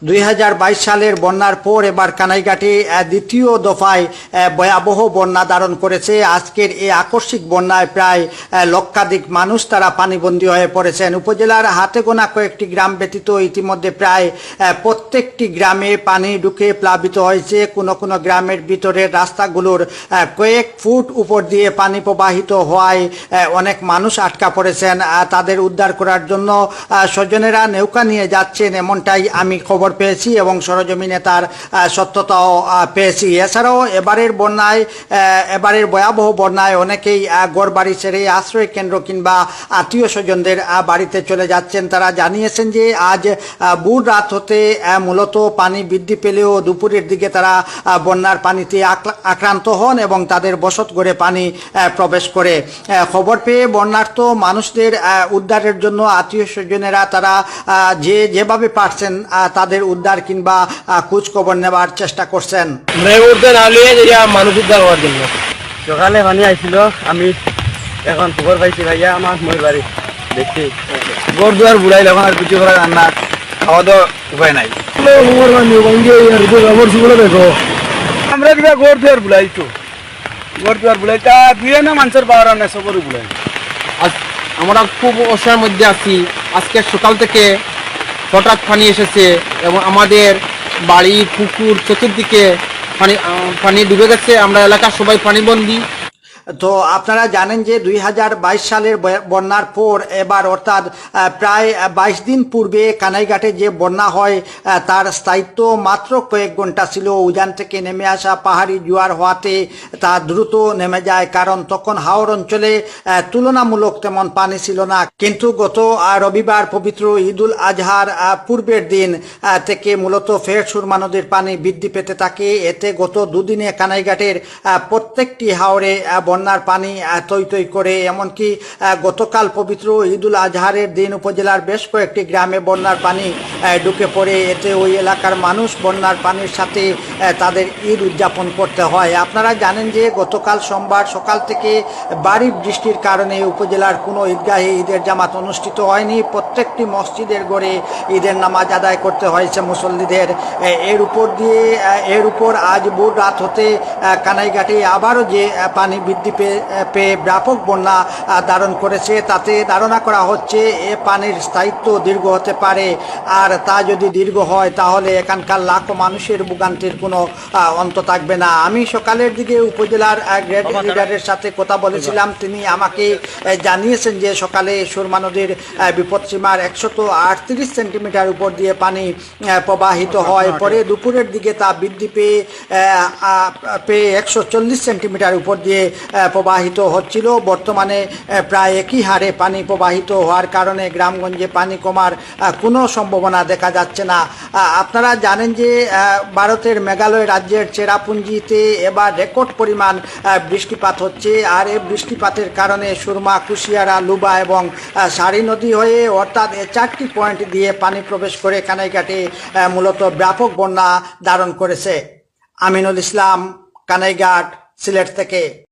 2022 সালের বন্যার পর এবার কানাইঘাটে দ্বিতীয় দফায় ভয়াবহ বন্যা ধারণ করেছে। আজকের এই আকস্মিক বন্যায় প্রায় লক্ষাধিক মানুষ তারা পানিবন্দী হয়ে পড়েছেন। উপজেলার হাতে গোনা কয়েকটি গ্রাম ব্যতীত ইতিমধ্যে প্রায় প্রত্যেকটি গ্রামে পানি ঢুকে প্লাবিত হয়েছে। কোনো কোনো গ্রামের ভিতরের রাস্তাগুলোর কয়েক ফুট উপর দিয়ে পানি প্রবাহিত হওয়ায় অনেক মানুষ আটকা পড়েছেন। তাদের উদ্ধার করার জন্য স্বজনেরা নৌকা নিয়ে যাচ্ছেন, এমনটাই আমি খবর পেয়েছি এবং সরজমিনে তার সত্যতাও পেয়েছি। এছাড়াও এবারের ভয়াবহ বন্যায় অনেকেই ঘরবাড়ি ছেড়ে আশ্রয় কেন্দ্র কিংবা আত্মীয় স্বজনদের বাড়িতে চলে যাচ্ছেন। তারা জানিয়েছেন যে আজ ভোর রাত হতে মূলত পানি বৃদ্ধি পেলেও দুপুরের দিকে তারা বন্যার পানিতে আক্রান্ত হন এবং তাদের বসত ঘরে পানি প্রবেশ করে। খবর পেয়ে বন্যার্ত মানুষদের উদ্ধারের জন্য আত্মীয় স্বজনেরা তারা যেভাবে পারছেন তাদের উদ্ধার কিংবা খোঁজ খবর নেবার চেষ্টা করছেন। মানুষ উদ্ধার হওয়ার জন্য সকালে পানি আইছিল, আমি এখন খবর পাইছি ভাইয়া আমার মই বাড়ি দেখছি ঘর দুয়ার বুড়াইল, এখন আর কিছু করার রান্না খাওয়া দাওয়া উপায় নাই। আমরা কিবা ঘর দুয়ার বুড়াইতো, ঘর দুয়ার বুড়াইতা দুয়ে না মানুষের পাওয়ার নাই, সবরই বুড়াই। আমরা খুব অসহায়ের মধ্যে আছি। আজকে সকাল থেকে হঠাৎ পানি এসেছে এবং আমাদের বাড়ি পুকুর চতুর্দিকে পানি ডুবে গেছে। আমরা এলাকার সবাই পানিবন্দী। তো আপনারা জানেন যে 2022 সালের বন্যার পর এবার অর্থাৎ প্রায় 22 দিন পূর্বে কানাইঘাটে যে বন্যা হয় তার স্থায়িত্ব মাত্র কয়েক ঘন্টা ছিল। উজান থেকে নেমে আসা পাহাড়ি জোয়ার হওয়াতে তা দ্রুত নেমে যায়, কারণ তখন হাওর অঞ্চলে তুলনামূলক তেমন পানি ছিল না। কিন্তু গত রবিবার পবিত্র ঈদুল আজহার পূর্বের দিন থেকে মূলত ফের সুরমা নদীর পানি বৃদ্ধি পেতে থাকে। এতে গত দুদিনে কানাইঘাটের প্রত্যেকটি হাওরে বন্যার পানি তৈ তৈ করে। এমনকি গতকাল পবিত্র ঈদুল আজহারের দিন উপজেলার বেশ কয়েকটি গ্রামে বন্যার পানি ঢুকে পড়ে। এতে ওই এলাকার মানুষ বন্যার পানির সাথে তাদের ঈদ উদযাপন করতে হয়। আপনারা জানেন যে গতকাল সোমবার সকাল থেকে ভারী বৃষ্টির কারণে উপজেলার কোনো ঈদগাহে ঈদের জামাত অনুষ্ঠিত হয়নি। প্রত্যেকটি মসজিদের গড়ে ঈদের নামাজ আদায় করতে হয়েছে মুসল্লিদের। এর উপর আজ ভোর রাত হতে কানাইঘাটে আবারও যে পানি বৃদ্ধি পেয়ে ব্যাপক বন্যা ধারণ করেছে, তাতে ধারণা করা হচ্ছে এ পানির স্থায়িত্ব দীর্ঘ হতে পারে। আর তা যদি দীর্ঘ হয় তাহলে এখানকার লাখো মানুষের ভোগান্তির কোনো অন্ত থাকবে না। আমি সকালের দিকে উপজেলার গ্রেড লিডারের সাথে কথা বলেছিলাম। তিনি আমাকে জানিয়েছেন যে সকালে সুরমা নদীর বিপদসীমার 138 সেন্টিমিটার উপর দিয়ে পানি প্রবাহিত হয়। পরে দুপুরের দিকে তা বৃদ্ধি পেয়ে 140 সেন্টিমিটার উপর দিয়ে প্রবাহিত হচ্ছিল। বর্তমানে প্রায় একই হারে পানি প্রবাহিত হওয়ার কারণে গ্রামগঞ্জে পানি কমার কোনো সম্ভাবনা দেখা যাচ্ছে না। আপনারা জানেন যে ভারতের মেঘালয় রাজ্যের চেরাপুঞ্জিতে এবার রেকর্ড পরিমাণ বৃষ্টিপাত হচ্ছে। আর এই বৃষ্টিপাতের কারণে সুরমা, কুশিয়ারা, লুবা এবং সারি নদী হয়ে অর্থাৎ 4টি পয়েন্ট দিয়ে পানি প্রবেশ করে কানাইঘাটে মূলত ব্যাপক বন্যা ধারণ করেছে। আমিনুল ইসলাম, কানাইঘাট, সিলেট থেকে।